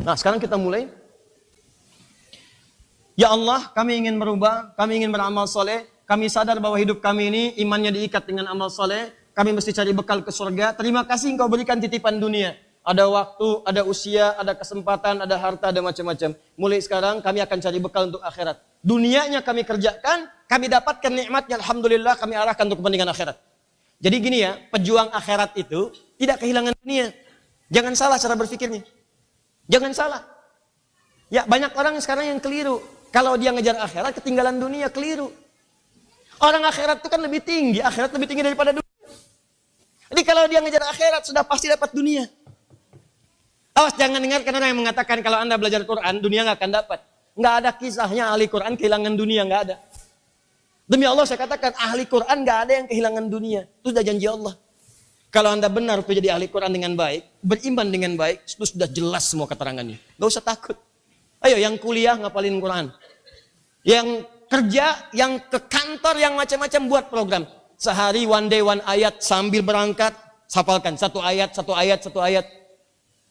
Nah, sekarang kita mulai. Ya Allah, kami ingin berubah, kami ingin beramal soleh, kami sadar bahwa hidup kami ini imannya diikat dengan amal soleh, kami mesti cari bekal ke surga. Terima kasih Engkau berikan titipan dunia. Ada waktu, ada usia, ada kesempatan, ada harta, ada macam-macam. Mulai sekarang kami akan cari bekal untuk akhirat. Dunianya kami kerjakan, kami dapatkan nikmatnya, alhamdulillah kami arahkan untuk kepentingan akhirat. Jadi gini ya, pejuang akhirat itu tidak kehilangan dunia. Jangan salah cara berpikirnya. Jangan salah. Ya, banyak orang sekarang yang keliru. Kalau dia ngejar akhirat, ketinggalan dunia, keliru. Orang akhirat itu kan lebih tinggi. Akhirat lebih tinggi daripada dunia. Jadi kalau dia ngejar akhirat, sudah pasti dapat dunia. Awas, jangan dengarkan orang yang mengatakan kalau Anda belajar Quran, dunia nggak akan dapat. Nggak ada kisahnya ahli Quran kehilangan dunia, nggak ada. Demi Allah saya katakan, ahli Quran nggak ada yang kehilangan dunia. Itu sudah janji Allah. Kalau Anda benar untuk jadi ahli Quran dengan baik, beriman dengan baik, itu sudah jelas semua keterangannya. Nggak usah takut. Ayo yang kuliah ngapalin Quran. Yang kerja, yang ke kantor, yang macam-macam buat program. Sehari one day one ayat sambil berangkat, hafalkan satu ayat, satu ayat, satu ayat.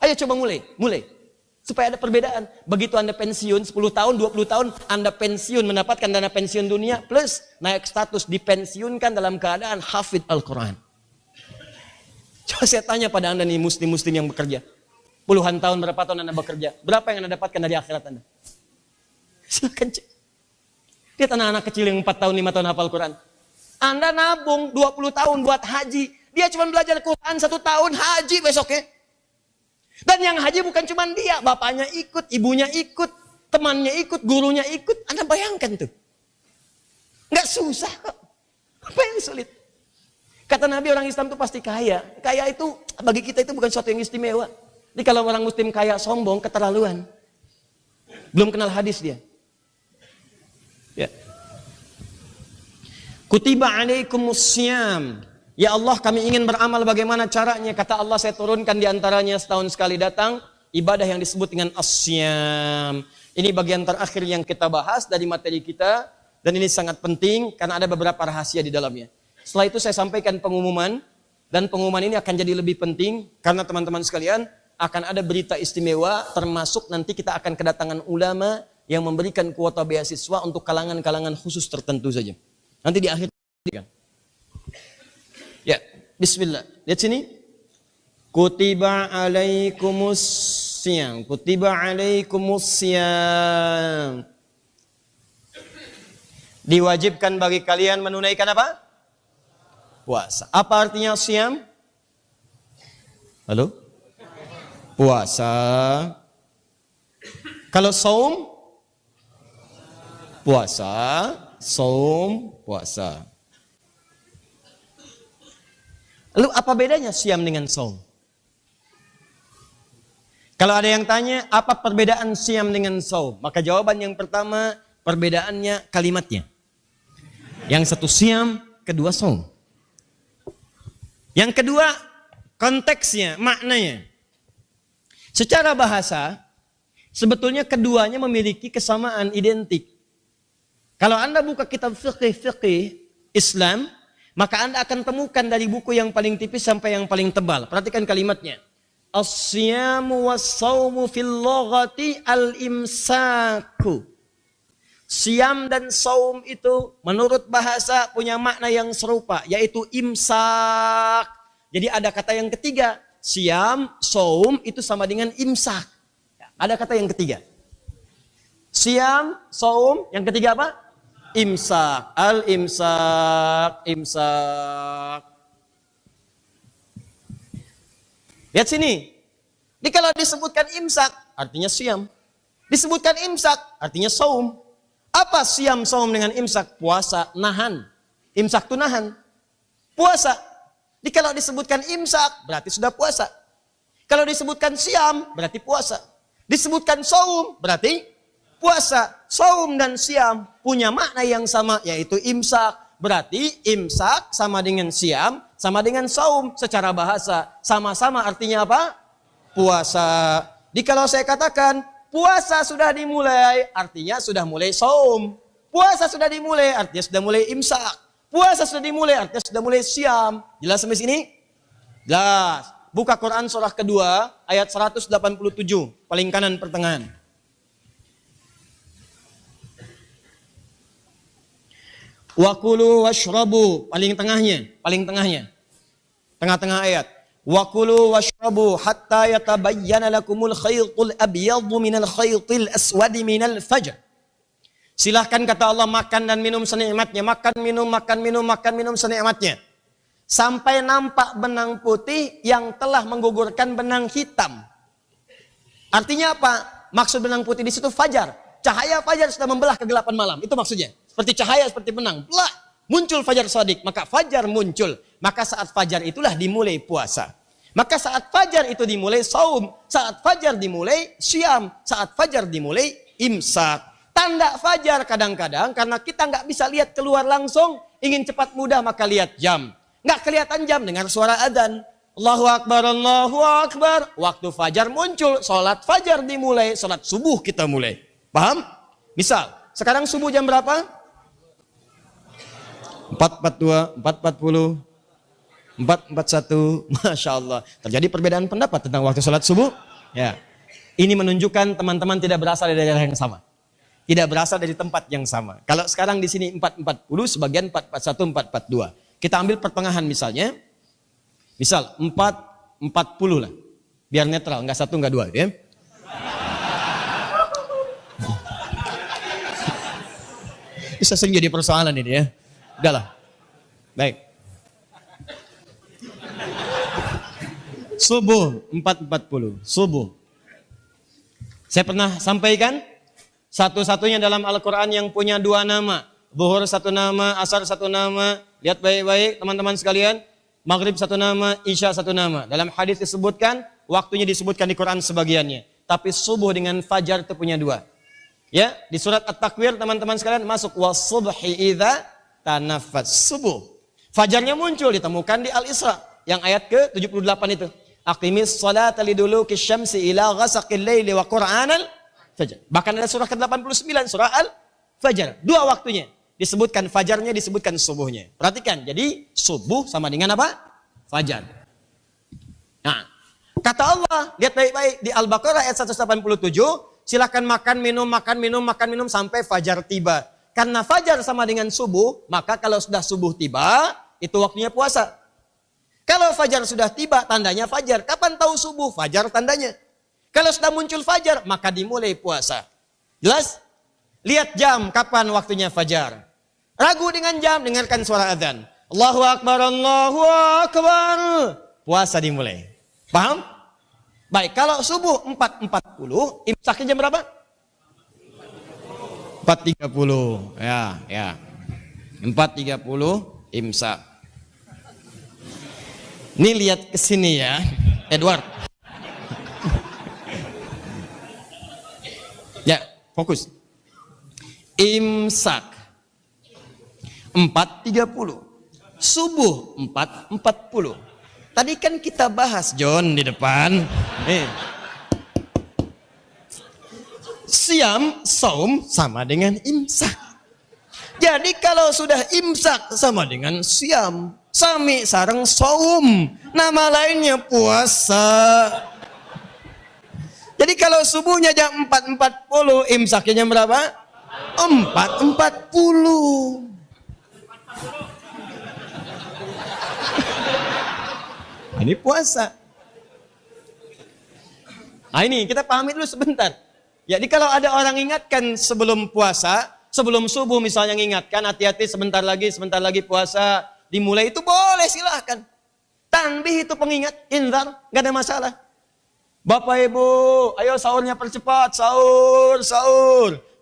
Ayo coba mulai. Supaya ada perbedaan. Begitu Anda pensiun 10 tahun, 20 tahun, Anda pensiun mendapatkan dana pensiun dunia, plus naik status dipensiunkan dalam keadaan hafid Al-Quran. Coba saya tanya pada Anda nih muslim-muslim yang bekerja. Puluhan tahun, berapa tahun Anda bekerja? Berapa yang Anda dapatkan dari akhirat Anda? Silakan cek. Lihat anak-anak kecil yang 4 tahun, 5 tahun hafal Quran. Anda nabung 20 tahun buat haji. Dia cuma belajar Quran 1 tahun, haji besoknya. Dan yang haji bukan cuma dia. Bapaknya ikut, ibunya ikut, temannya ikut, gurunya ikut. Anda bayangkan tuh. Nggak susah kok. Apa yang sulit? Kata Nabi, orang Islam itu pasti kaya. Kaya itu, bagi kita itu bukan sesuatu yang istimewa. Jadi kalau orang muslim kaya sombong, keterlaluan. Belum kenal hadis dia. Ya. Kutiba alaikumus syiyam. Ya Allah, kami ingin beramal bagaimana caranya. Kata Allah, saya turunkan di antaranya setahun sekali datang ibadah yang disebut dengan as-syiyam. Ini bagian terakhir yang kita bahas dari materi kita, dan ini sangat penting karena ada beberapa rahasia di dalamnya. Setelah itu saya sampaikan pengumuman, dan pengumuman ini akan jadi lebih penting karena teman-teman sekalian akan ada berita istimewa, termasuk nanti kita akan kedatangan ulama yang memberikan kuota beasiswa untuk kalangan-kalangan khusus tertentu saja. Nanti di akhir. Ya, bismillah. Lihat sini. Kutiba alaikumus syiyam. Kutiba alaikumus syiyam. Diwajibkan bagi kalian menunaikan apa? Puasa. Apa artinya syiyam? Halo? Puasa. Kalau saum? Puasa. Saum, puasa. Lalu apa bedanya syiyam dengan saum? Kalau ada yang tanya, apa perbedaan syiyam dengan saum? Maka jawaban yang pertama, perbedaannya kalimatnya. Yang satu syiyam, kedua saum. Yang kedua, konteksnya, maknanya. Secara bahasa, sebetulnya keduanya memiliki kesamaan identik. Kalau Anda buka kitab fikih Islam, maka Anda akan temukan dari buku yang paling tipis sampai yang paling tebal. Perhatikan kalimatnya. As-siyamu was-sawmu fil lughati al-imsaku. Siam dan saum itu menurut bahasa punya makna yang serupa, yaitu imsak. Jadi ada kata yang ketiga. Siam, saum itu sama dengan imsak. Ada kata yang ketiga. Siam, saum, yang ketiga apa? Imsak, al-imsak, imsak. Lihat sini. Jadi kalau disebutkan imsak, artinya siam. Disebutkan imsak, artinya saum. Apa siam, saum dengan imsak? Puasa, nahan. Imsak itu nahan. Puasa. Jadi kalau disebutkan imsak, berarti sudah puasa. Kalau disebutkan siam, berarti puasa. Disebutkan saum, berarti puasa. Saum dan siam punya makna yang sama, yaitu imsak. Berarti imsak sama dengan siam, sama dengan saum. Secara bahasa, sama-sama artinya apa? Puasa. Jadi kalau saya katakan, puasa sudah dimulai, artinya sudah mulai saum. Puasa sudah dimulai, artinya sudah mulai imsak. Puasa sudah dimulai, artinya sudah mulai siam. Jelas sampai sini? Jelas. buka Quran surah kedua, ayat 187, paling kanan pertengahan. Wa kulu washrabu, paling tengahnya. Tengah-tengah ayat. Wa kulu washrabu hatta yatabayyana lakumul khaytul abyadu minal khaytil aswadi minal fajr. Silahkan kata Allah, makan dan minum senikmatnya, makan minum senikmatnya. Sampai nampak benang putih yang telah menggugurkan benang hitam. Artinya apa? Maksud benang putih di situ fajar. Cahaya fajar sudah membelah kegelapan malam. Itu maksudnya. Seperti cahaya, seperti benang. Belah. Muncul fajar shadiq. Maka fajar muncul. Maka saat fajar itulah dimulai puasa. Maka saat fajar itu dimulai saum. Saat fajar dimulai syam. Saat fajar dimulai imsak. Tanda fajar kadang-kadang karena kita nggak bisa lihat keluar langsung. Ingin cepat mudah maka lihat jam. Nggak kelihatan jam, dengar suara adzan. Allahu Akbar, Allahu Akbar. Waktu fajar muncul, sholat fajar dimulai, sholat subuh kita mulai. Paham? Misal, sekarang subuh jam berapa? 4.42, 4.40, 4.41. Masya Allah. Terjadi perbedaan pendapat tentang waktu sholat subuh. Ya. Ini menunjukkan teman-teman tidak berasal dari daerah yang sama. Tidak berasal dari tempat yang sama. Kalau sekarang di sini 4.40, sebagian 4.41, 4.42. Kita ambil pertengahan misalnya. Misal 4.40 lah. Biar netral, enggak 1, enggak 2 ya. Bisa sering jadi persoalan ini ya. Udahlah. Baik. Subuh 4.40. Subuh. Saya pernah sampaikan satu-satunya dalam Al-Quran yang punya 2 nama. Zuhur 1 nama, asar 1 nama. Lihat baik-baik teman-teman sekalian. Maghrib 1 nama, isya 1 nama. Dalam hadis disebutkan, waktunya disebutkan di Quran sebagiannya. Tapi subuh dengan fajar itu punya 2. Ya, di surat At-Takwir teman-teman sekalian masuk was-subhi idza tanaffas. Subuh. Fajarnya muncul ditemukan di Al-Isra yang ayat ke-78 itu. Aqimis sholata liduluki syamsi ila ghasaqil laili wa qur'anal fajr. Bahkan ada surah ke-89 surah Al-Fajr. 2 waktunya. Disebutkan fajarnya, disebutkan subuhnya. Perhatikan, jadi subuh sama dengan apa? Fajar. Nah, kata Allah, lihat baik-baik di Al-Baqarah ayat 187, silakan makan minum sampai fajar tiba. Karena fajar sama dengan subuh, maka kalau sudah subuh tiba, itu waktunya puasa. Kalau fajar sudah tiba, tandanya fajar. Kapan tahu subuh? Fajar tandanya. Kalau sudah muncul fajar, maka dimulai puasa. Jelas? Lihat jam, kapan waktunya fajar. Ragu dengan jam, dengarkan suara azan. Allahu Akbar, Allahu Akbar. Puasa dimulai. Paham? Baik, kalau subuh 4.40, imsaknya jam berapa? 4.30. Ya. 4.30 imsak. Ini lihat ke sini ya, Edward. Ya, fokus. Imsak 4.30. Subuh 4.40. Tadi kan kita bahas John di depan. Siam, saum sama dengan imsak. Jadi kalau sudah imsak sama dengan siam. Sami sareng saum. Nama lainnya puasa. Jadi kalau subuhnya jam 4.40, imsaknya jam berapa? 4.40. Ini puasa. Nah ini kita pahami dulu sebentar. Jadi kalau ada orang ingatkan sebelum puasa, sebelum subuh misalnya mengingatkan, hati-hati sebentar lagi puasa dimulai, itu boleh silahkan. Tanbih itu pengingat, inzar, gak ada masalah. Bapak Ibu, ayo sahurnya percepat, sahur.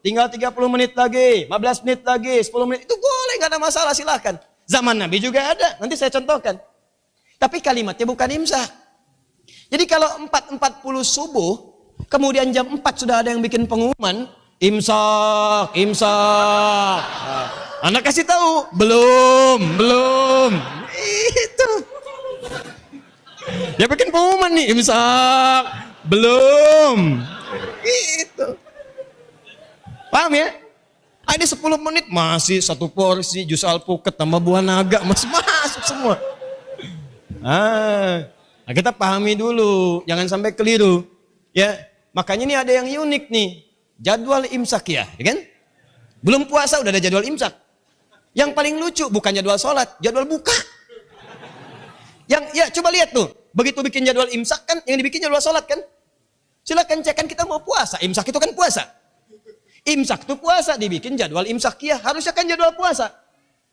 Tinggal 30 menit lagi, 15 menit lagi, 10 menit, itu boleh, gak ada masalah, silahkan. Zaman Nabi juga ada, nanti saya contohkan. Tapi kalimatnya bukan imsak. Jadi kalau 4.40 subuh, kemudian jam 4 sudah ada yang bikin pengumuman, imsak. Nah, Anda kasih tahu, belum. Itu. Dia bikin pengumuman nih, imsak, belum. Itu. Paham ya? Ini 10 menit masih 1 porsi jus alpukat tambah buah naga masih masuk semua. Nah, kita pahami dulu, jangan sampai keliru. Ya, makanya ini ada yang unik nih. Jadwal imsak ya kan? Belum puasa udah ada jadwal imsak. Yang paling lucu bukan jadwal sholat, jadwal buka. Yang ya coba lihat tuh, begitu bikin jadwal imsak kan, yang dibikin jadwal sholat kan? Silakan cek kan kita mau puasa, imsak itu kan puasa. Imsak itu puasa, dibikin jadwal imsakiyah, harusnya kan jadwal puasa.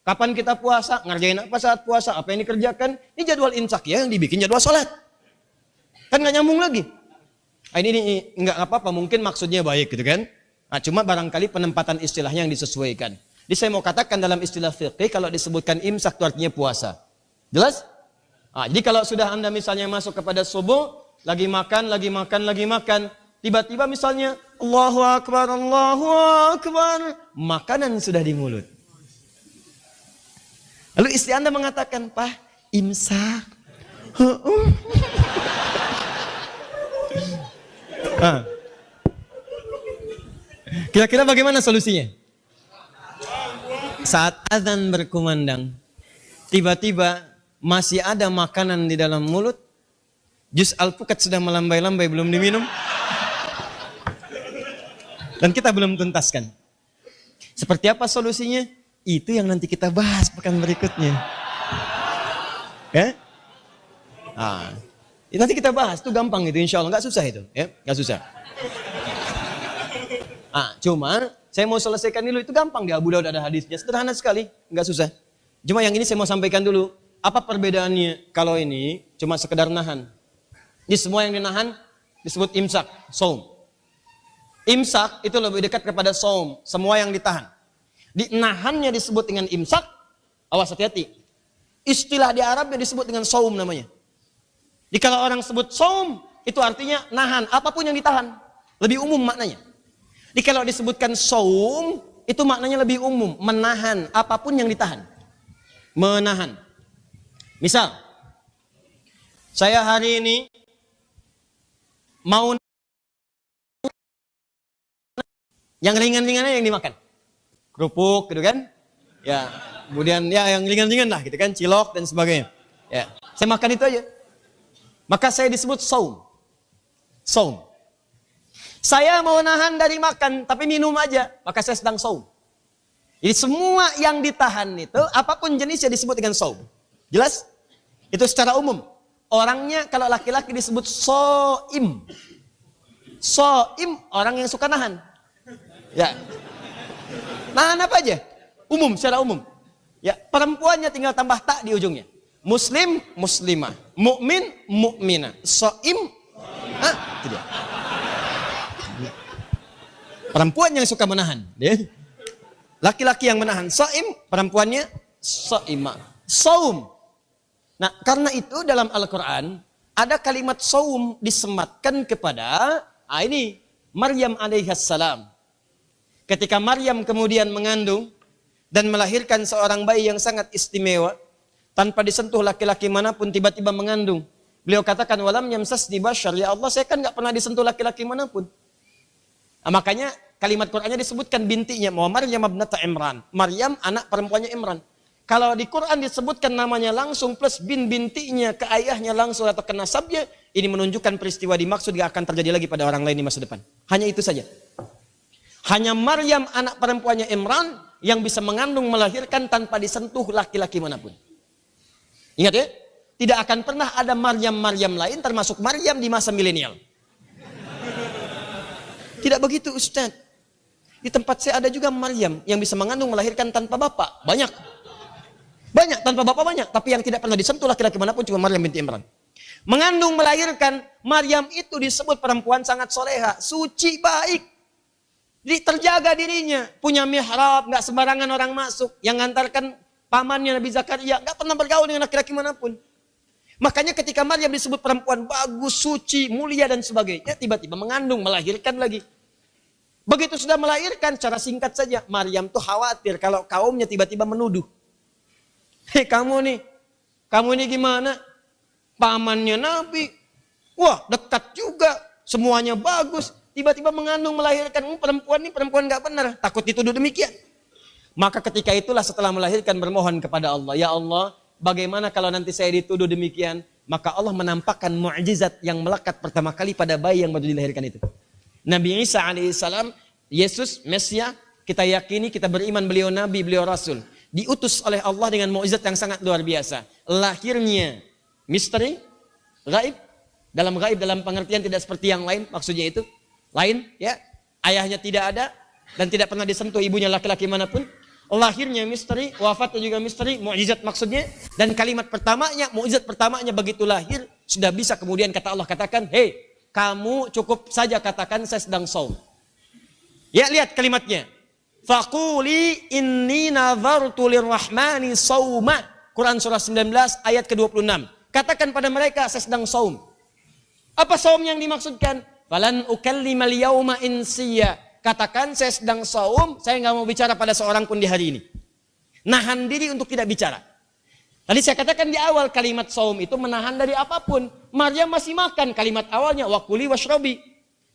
Kapan kita puasa, ngerjain apa saat puasa, apa yang dikerjakan, ini jadwal imsakiyah yang dibikin jadwal sholat. Kan nggak nyambung lagi. Nah, ini nggak apa-apa, mungkin maksudnya baik gitu kan. Nah, cuma barangkali penempatan istilahnya yang disesuaikan. Jadi saya mau katakan dalam istilah fikih, kalau disebutkan imsak itu artinya puasa. Jelas? Nah, jadi kalau sudah Anda misalnya masuk kepada subuh, lagi makan, tiba-tiba misalnya Allahu Akbar, makanan sudah di mulut. Lalu istri Anda mengatakan, "Pak, imsak." Kira-kira bagaimana solusinya? Saat azan berkumandang, tiba-tiba masih ada makanan di dalam mulut, jus alpukat sudah melambai-lambai belum diminum, dan kita belum tuntaskan. Seperti apa solusinya? Itu yang nanti kita bahas pekan berikutnya. Ya? Nah, nanti kita bahas, itu gampang itu, insya Allah, nggak susah itu, ya, nggak susah. Cuma saya mau selesaikan dulu, itu gampang di Abu Daud ada hadisnya, sederhana sekali, nggak susah. Cuma yang ini saya mau sampaikan dulu, apa perbedaannya kalau ini cuma sekedar nahan. Ini semua yang dinahan disebut imsak, saum. Imsak itu lebih dekat kepada saum, semua yang ditahan. Nahannya disebut dengan imsak, awas hati-hati. Istilah di Arabnya disebut dengan saum namanya. Jadi kalau orang sebut saum, itu artinya nahan, apapun yang ditahan. Lebih umum maknanya. Jadi kalau disebutkan saum, itu maknanya lebih umum, menahan, apapun yang ditahan. Menahan. Misal, saya hari ini mau yang ringan-ringannya yang dimakan. Kerupuk gitu kan? Ya, kemudian ya yang ringan-ringan lah gitu kan, cilok dan sebagainya. Ya, saya makan itu aja. Maka saya disebut saum. Saum. Saya mau nahan dari makan tapi minum aja, maka saya sedang saum. Jadi semua yang ditahan itu apapun jenisnya disebut dengan saum. Jelas? Itu secara umum. Orangnya kalau laki-laki disebut soim. Soim orang yang suka nahan. Ya. Nahan apa aja? Umum, secara umum. Ya, perempuannya tinggal tambah tak di ujungnya. Muslim, muslimah. Mukmin, mukminah. Soim, itu dia. Perempuan yang suka menahan. Laki-laki yang menahan. Soim, perempuannya soimah. Saum. Nah, karena itu dalam Al-Quran ada kalimat saum disematkan kepada ini Maryam alaihissalam. Ketika Maryam kemudian mengandung dan melahirkan seorang bayi yang sangat istimewa, tanpa disentuh laki-laki manapun, tiba-tiba mengandung. Beliau katakan, walam yamsasni bashar, ya Allah saya kan gak pernah disentuh laki-laki manapun. Nah, makanya kalimat Qur'annya disebutkan bintinya, Maryam ibnata Imran. Maryam anak perempuannya Imran. Kalau di Quran disebutkan namanya langsung plus bintinya ke ayahnya langsung atau ke nasabnya, ini menunjukkan peristiwa dimaksud gak akan terjadi lagi pada orang lain di masa depan. Hanya itu saja. Hanya Maryam anak perempuannya Imran yang bisa mengandung melahirkan tanpa disentuh laki-laki manapun. Ingat ya, tidak akan pernah ada Maryam lain termasuk Maryam di masa milenial. Tidak begitu Ustaz. Di tempat saya ada juga Maryam yang bisa mengandung melahirkan tanpa bapak. Banyak. Banyak, tanpa bapak banyak. Tapi yang tidak pernah disentuh laki-laki manapun cuma Maryam binti Imran. Mengandung melahirkan, Maryam itu disebut perempuan sangat soleha, suci, baik. Jadi terjaga dirinya, punya mihrab, gak sembarangan orang masuk. Yang ngantarkan pamannya Nabi Zakaria, gak pernah bergaul dengan laki-laki manapun. Makanya ketika Maryam disebut perempuan bagus, suci, mulia dan sebagainya, tiba-tiba mengandung, melahirkan lagi. Begitu sudah melahirkan, cara singkat saja, Maryam tuh khawatir kalau kaumnya tiba-tiba menuduh. Hei kamu nih gimana? Pamannya Nabi, wah dekat juga, semuanya bagus. Tiba-tiba mengandung, melahirkan, perempuan ini perempuan gak benar, takut dituduh demikian. Maka ketika itulah setelah melahirkan bermohon kepada Allah, ya Allah, bagaimana kalau nanti saya dituduh demikian? maka Allah menampakkan mukjizat yang melekat pertama kali pada bayi yang baru dilahirkan itu. Nabi Isa alaihissalam, Yesus, Mesia, kita yakini, kita beriman beliau Nabi, beliau Rasul. Diutus oleh Allah dengan mukjizat yang sangat luar biasa. Lahirnya misteri, gaib. Dalam gaib, dalam pengertian tidak seperti yang lain, maksudnya itu. Lain, ya. Ayahnya tidak ada dan tidak pernah disentuh ibunya laki-laki manapun. Lahirnya misteri, wafatnya juga misteri, mukjizat maksudnya. Dan kalimat pertamanya, mukjizat pertamanya begitu lahir, sudah bisa kemudian kata Allah katakan, hei, kamu cukup saja katakan saya sedang saum. Ya, lihat kalimatnya. Faquli inni nazartu lirrahmani sauma. Quran surah 19 ayat ke-26. Katakan pada mereka saya sedang saum. Apa saum yang dimaksudkan? Falan ukallimal yauma insiya. Katakan saya sedang saum, saya nggak mau bicara pada seorang pun di hari ini. Nahan diri untuk tidak bicara. Tadi saya katakan di awal kalimat saum itu menahan dari apapun. Maryam masih makan, kalimat awalnya wakuli washrobi.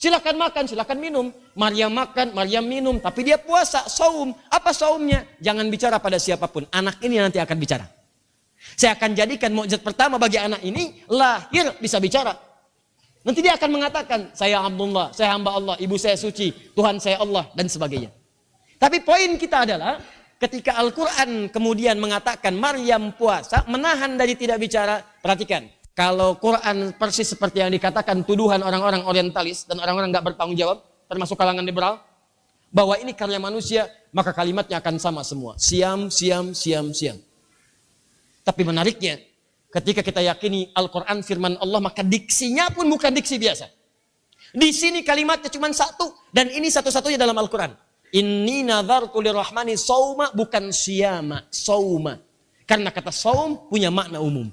Silakan makan, silakan minum. Maryam makan, Maryam minum, tapi dia puasa, saum. Apa saumnya? Jangan bicara pada siapapun. Anak ini nanti akan bicara. Saya akan jadikan mukjizat pertama bagi anak ini, lahir bisa bicara. Nanti dia akan mengatakan, saya Abdullah, saya hamba Allah, ibu saya suci, Tuhan saya Allah, dan sebagainya. Tapi poin kita adalah, ketika Al-Quran kemudian mengatakan Maryam puasa, menahan dari tidak bicara, perhatikan. Kalau Quran persis seperti yang dikatakan tuduhan orang-orang orientalis, dan orang-orang gak bertanggung jawab, termasuk kalangan liberal, bahwa ini karya manusia, maka kalimatnya akan sama semua. Siam, siam, siam, siam. Tapi menariknya, ketika kita yakini Al-Quran firman Allah, maka diksinya pun bukan diksi biasa. Di sini kalimatnya cuma satu, dan ini satu-satunya dalam Al-Quran. Inni nazartu lirrahmani sauma, bukan siyama, sauma. Karena kata saum punya makna umum.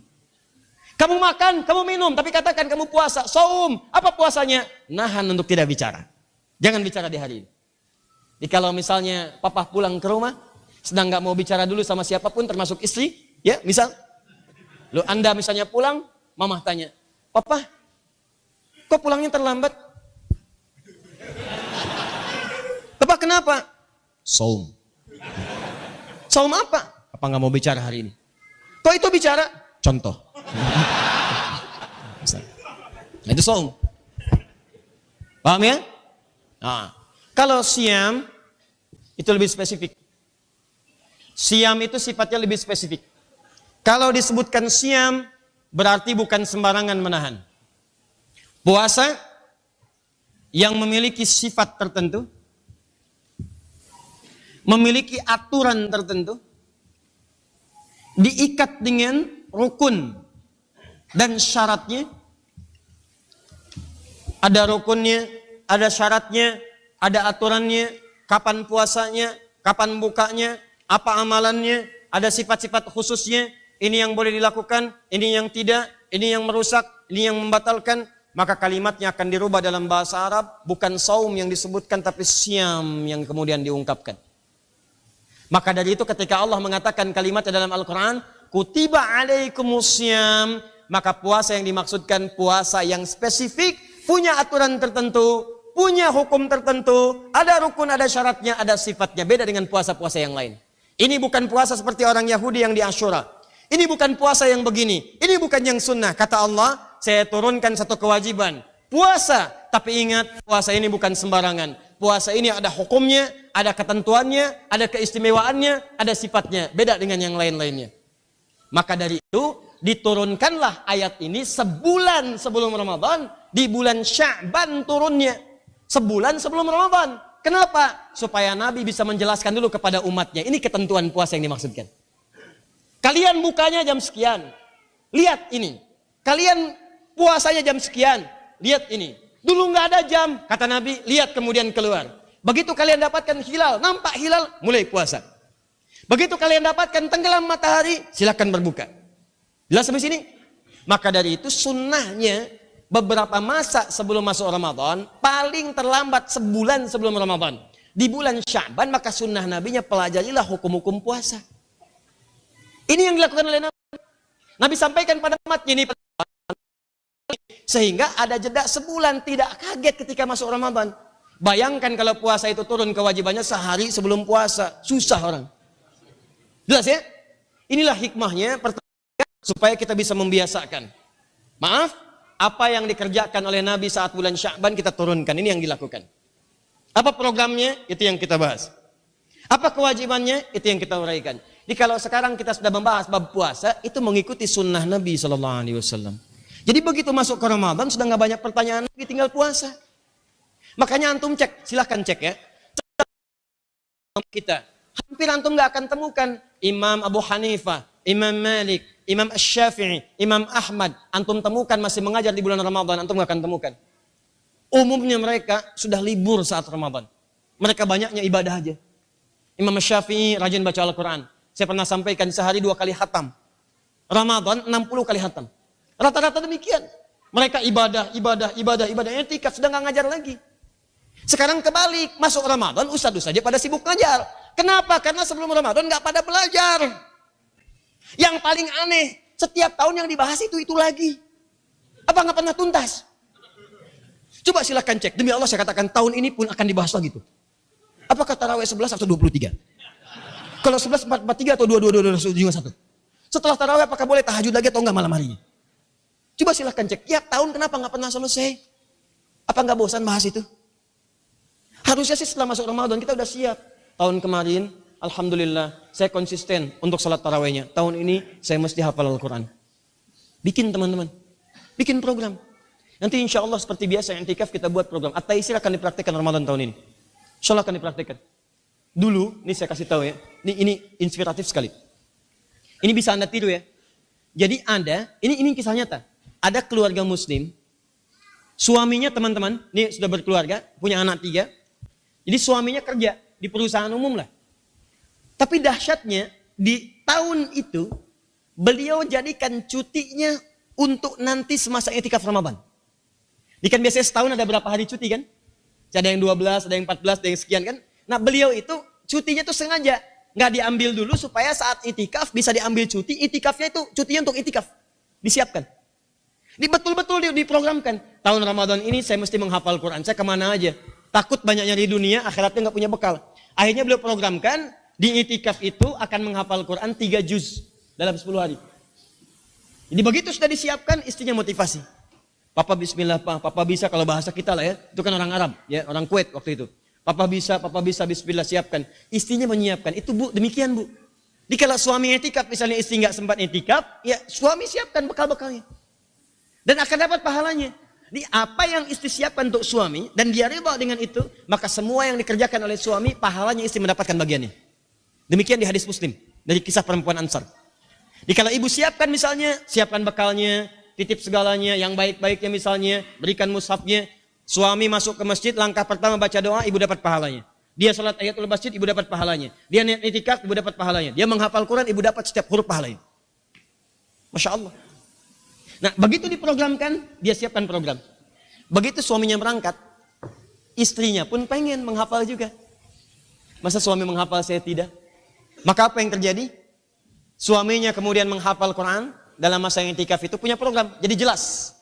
Kamu makan, kamu minum, tapi katakan kamu puasa, saum. Apa puasanya? Nahan untuk tidak bicara. Jangan bicara di hari ini. Jadi kalau misalnya papa pulang ke rumah, sedang nggak mau bicara dulu sama siapapun, termasuk istri, ya misal, Loh, Anda misalnya pulang, mama tanya, Papa, kok pulangnya terlambat? Papa kenapa? Saum. Saum apa? Apa nggak mau bicara hari ini? Kok itu bicara? Contoh. Nah, itu saum. Paham ya? Nah, kalau siam, itu lebih spesifik. Siam itu sifatnya lebih spesifik. Kalau disebutkan siam, berarti bukan sembarangan menahan. Puasa yang memiliki sifat tertentu, memiliki aturan tertentu, diikat dengan rukun dan syaratnya. Ada rukunnya, ada syaratnya, ada aturannya, kapan puasanya, kapan bukanya, apa amalannya, ada sifat-sifat khususnya. Ini yang boleh dilakukan, ini yang tidak, ini yang merusak, ini yang membatalkan. Maka kalimatnya akan dirubah dalam bahasa Arab. Bukan saum yang disebutkan, tapi siam yang kemudian diungkapkan. Maka dari itu ketika Allah mengatakan kalimatnya dalam Al-Quran, kutiba alaikumus siam, maka puasa yang dimaksudkan puasa yang spesifik, punya aturan tertentu, punya hukum tertentu, ada rukun, ada syaratnya, ada sifatnya. Beda dengan puasa-puasa yang lain. Ini bukan puasa seperti orang Yahudi yang di Asyura. Ini bukan puasa yang begini. Ini bukan yang sunnah. Kata Allah, saya turunkan satu kewajiban. Puasa. Tapi ingat, puasa ini bukan sembarangan. Puasa ini ada hukumnya, ada ketentuannya, ada keistimewaannya, ada sifatnya. Beda dengan yang lain-lainnya. Maka dari itu, diturunkanlah ayat ini sebulan sebelum Ramadan. Di bulan Sya'ban turunnya. Sebulan sebelum Ramadan. Kenapa? Supaya Nabi bisa menjelaskan dulu kepada umatnya. Ini ketentuan puasa yang dimaksudkan. Kalian bukanya jam sekian. Lihat ini. Kalian puasanya jam sekian. Lihat ini. Dulu nggak ada jam, kata Nabi, lihat kemudian keluar. Begitu kalian dapatkan hilal, nampak hilal, mulai puasa. Begitu kalian dapatkan tenggelam matahari, silakan berbuka. Jelas sampai sini? Maka dari itu sunnahnya beberapa masa sebelum masuk Ramadan, paling terlambat sebulan sebelum Ramadan. Di bulan Sya'ban, maka sunnah Nabinya pelajarilah hukum-hukum puasa. Ini yang dilakukan oleh Nabi. Nabi sampaikan pada umatnya ini. Sehingga ada jeda sebulan, tidak kaget ketika masuk Ramadan. Bayangkan kalau puasa itu turun kewajibannya sehari sebelum puasa. Susah orang. Jelas ya? Inilah hikmahnya pertama, supaya kita bisa membiasakan. Maaf, apa yang dikerjakan oleh Nabi saat bulan Sya'ban kita turunkan. Ini yang dilakukan. Apa programnya? Itu yang kita bahas. Apa kewajibannya? Itu yang kita uraikan. Jadi kalau sekarang kita sudah membahas bab puasa, itu mengikuti sunnah Nabi SAW. Jadi begitu masuk ke Ramadan, sudah nggak banyak pertanyaan lagi, tinggal puasa. Makanya antum cek, silahkan cek ya. Kita hampir antum nggak akan temukan Imam Abu Hanifah, Imam Malik, Imam Asy-Syafi'i, Imam Ahmad. Antum temukan masih mengajar di bulan Ramadan, antum nggak akan temukan. Umumnya mereka sudah libur saat Ramadan. Mereka banyaknya ibadah aja. Imam Asy-Syafi'i rajin baca Al-Quran. Saya pernah sampaikan sehari 2 kali khatam. Ramadan 60 kali khatam. Rata-rata demikian. Mereka ibadah. Etika sudah nggak ngajar lagi. Sekarang kebalik, masuk Ramadan, ustadz saja pada sibuk ngajar. Kenapa? Karena sebelum Ramadan nggak pada belajar. Yang paling aneh, setiap tahun yang dibahas itu lagi. Apa nggak pernah tuntas? Coba silakan cek. Demi Allah saya katakan tahun ini pun akan dibahas lagi tuh. Apakah tarawih 11 atau 23? Kalau 11, 4, 4, 3 atau 2, 2, 2, 2, 1. Setelah tarawih apakah boleh tahajud lagi atau enggak malam harinya? Coba silahkan cek. Tiap tahun kenapa nggak pernah selesai? Apa nggak bosan bahas itu? Harusnya sih setelah masuk Ramadan kita udah siap. Tahun kemarin, alhamdulillah, saya konsisten untuk salat tarawihnya. Tahun ini saya mesti hafal Al-Quran. Bikin teman-teman. Bikin program. Nanti insya Allah seperti biasa i'tikaf kita buat program. At-Taisir akan dipraktikkan Ramadan tahun ini. Insya Allah akan dipraktikkan. Dulu, ini saya kasih tahu ya. Ini inspiratif sekali. Ini bisa Anda tiru ya. Jadi ada, ini kisah nyata. Ada keluarga muslim, suaminya teman-teman, ini sudah berkeluarga, punya anak 3. Jadi suaminya kerja di perusahaan umum lah. Tapi dahsyatnya, di tahun itu, beliau jadikan cutinya untuk nanti semasa i'tikaf Ramadan. Ini kan biasanya setahun ada berapa hari cuti kan? Ada yang 12, ada yang 14, ada yang sekian kan? Nah beliau itu cutinya tuh sengaja nggak diambil dulu supaya saat itikaf bisa diambil cuti. Itikafnya itu cutinya untuk itikaf disiapkan. Ini betul-betul diprogramkan. Tahun Ramadan ini saya mesti menghafal Quran. Saya kemana aja? Takut banyaknya di dunia, akhiratnya nggak punya bekal. Akhirnya beliau programkan di itikaf itu akan menghafal Quran 3 juz dalam 10 hari. Jadi begitu sudah disiapkan, istrinya motivasi. Papa bismillah, papa bisa kalau bahasa kita lah ya. Itu kan orang Arab, ya orang Kuwait waktu itu. Papa bisa bismillah siapkan. Istrinya menyiapkan. Itu bu, demikian bu. Jadi kalau suami etikaf, misalnya istri nggak sempat etikaf, ya suami siapkan bekal-bekalnya. Dan akan dapat pahalanya. Jadi apa yang istri siapkan untuk suami, dan dia ridha dengan itu, maka semua yang dikerjakan oleh suami, pahalanya istri mendapatkan bagiannya. Demikian di hadis Muslim, dari kisah perempuan Ansar. Jadi kalau ibu siapkan misalnya, siapkan bekalnya, titip segalanya, yang baik-baiknya misalnya, berikan mushafnya. Suami masuk ke masjid, langkah pertama baca doa, ibu dapat pahalanya. Dia salat tahiyatul masjid, ibu dapat pahalanya. Dia niat i'tikaf, ibu dapat pahalanya. Dia menghafal Quran, ibu dapat setiap huruf pahalanya. Masya Allah. Nah, begitu diprogramkan, dia siapkan program. Begitu suaminya berangkat, istrinya pun pengen menghafal juga. Masa suami menghafal, saya tidak? Maka apa yang terjadi? Suaminya kemudian menghafal Quran, dalam masa yang i'tikaf itu punya program. Jadi jelas.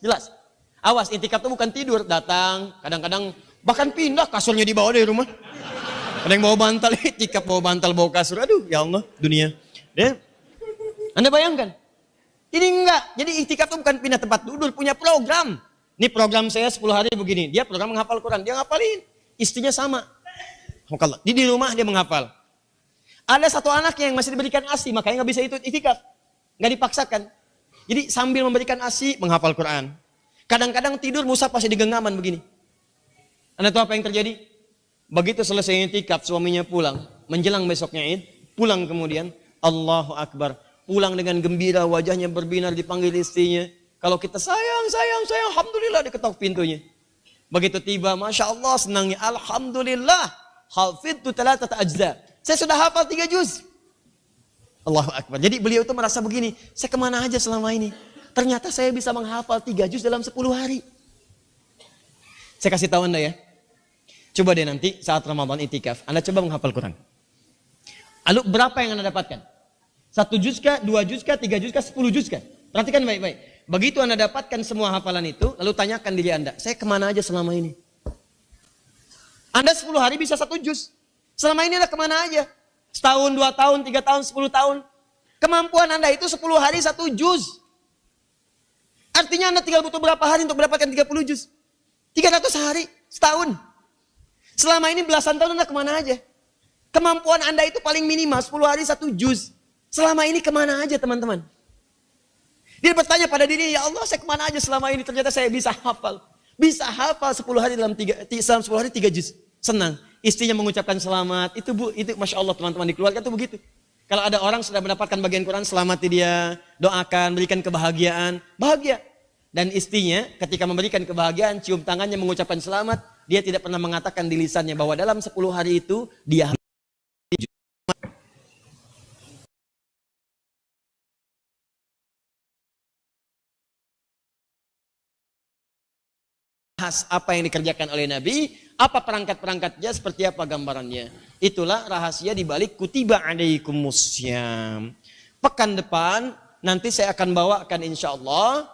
Awas, i'tikaf itu bukan tidur, datang, kadang-kadang bahkan pindah kasurnya dibawa dari rumah. Ada yang bawa bantal, i'tikaf bawa bantal, bawa kasur. Aduh, ya Allah, dunia. Ya. Anda bayangkan? Ini enggak. Jadi i'tikaf itu bukan pindah tempat duduk, punya program. Ini program saya 10 hari begini. Dia program menghafal Quran, dia ngapalin. Istrinya sama. Di rumah dia menghafal. Ada satu anak yang masih diberikan ASI, makanya nggak bisa itu i'tikaf. Nggak dipaksakan. Jadi sambil memberikan ASI, menghafal Quran. Kadang-kadang tidur mushaf pasti digenggaman begini. Anda tahu apa yang terjadi? Begitu selesai i'tikaf, suaminya pulang. Menjelang besoknya Id, pulang kemudian, Allahu Akbar. Pulang dengan gembira, wajahnya berbinar, dipanggil istrinya. Kalau kita sayang, alhamdulillah diketok pintunya. Begitu tiba, Masya Allah senangnya, alhamdulillah. Hafidtu talatata ajza. Saya sudah hafal 3 juz. Allahu Akbar. Jadi beliau itu merasa begini, saya kemana aja selama ini? Ternyata saya bisa menghafal 3 juz dalam 10 hari. Saya kasih tahu Anda ya. Coba deh nanti saat Ramadan i'tikaf, Anda coba menghafal Quran. Lalu berapa yang Anda dapatkan? 1 juz kah, 2 juz kah, 3 juz kah, 10 juz kah? Perhatikan baik-baik. Begitu Anda dapatkan semua hafalan itu, lalu tanyakan diri Anda, saya kemana aja selama ini? Anda 10 hari bisa 1 juz. Selama ini Anda kemana aja? Setahun, 2 tahun, 3 tahun, 10 tahun. Kemampuan Anda itu 10 hari 1 juz. Artinya Anda tinggal butuh berapa hari untuk mendapatkan 30 juz? 300 hari, setahun. Selama ini belasan tahun Anda kemana aja? Kemampuan Anda itu paling minimal 10 hari 1 juz. Selama ini kemana aja teman-teman? Dia bertanya pada diri, ya Allah saya kemana aja selama ini? Ternyata saya bisa hafal. Bisa hafal 10 hari dalam 10 hari 3 juz. Senang. Istrinya mengucapkan selamat. Itu Bu, itu Masya Allah teman-teman di keluarga itu begitu. Kalau ada orang sudah mendapatkan bagian Quran, selamati dia. Doakan, berikan kebahagiaan. Bahagia. Dan istrinya ketika memberikan kebahagiaan, cium tangannya mengucapkan selamat. Dia tidak pernah mengatakan di lisannya bahwa dalam 10 hari itu dia bahas apa yang dikerjakan oleh Nabi, apa perangkat-perangkatnya, seperti apa gambarannya. Itulah rahasia di balik kutiba alaikumussyam. Pekan depan nanti saya akan bawakan insya Allah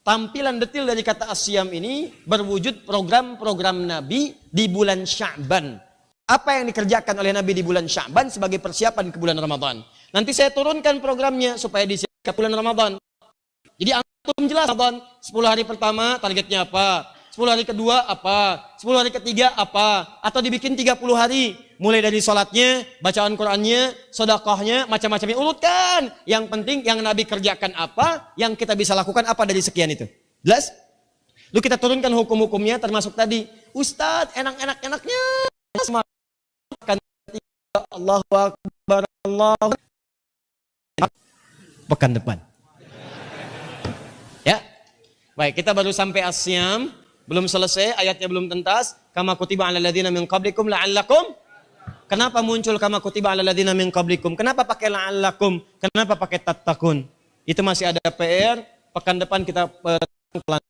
tampilan detail dari kata asyam ini berwujud program-program Nabi di bulan Sya'ban. Apa yang dikerjakan oleh Nabi di bulan Sya'ban sebagai persiapan ke bulan Ramadan. Nanti saya turunkan programnya supaya disiapkan bulan Ramadan. Jadi antum jelas Ramadan 10 hari pertama targetnya apa? 10 hari kedua apa? 10 hari ketiga apa? Atau dibikin 30 hari. Mulai dari sholatnya, bacaan Qur'annya, sedekahnya, macam-macamnya. Urutkan. Yang penting yang Nabi kerjakan apa, yang kita bisa lakukan apa dari sekian itu. Jelas? Lalu kita turunkan hukum-hukumnya termasuk tadi. Ustadz, enak-enaknya. Allahu Akbar. Allahu pekan depan. Ya. Baik, kita baru sampai asyam. Belum selesai, ayatnya belum tuntas. Kama kutiba 'alal ladzina min qablikum la'allakum. Kenapa muncul kama kutiba 'alal ladzina min qablikum? Kenapa pakai la'allakum? Kenapa pakai tattaqun? Itu masih ada PR. Pekan depan kita pelan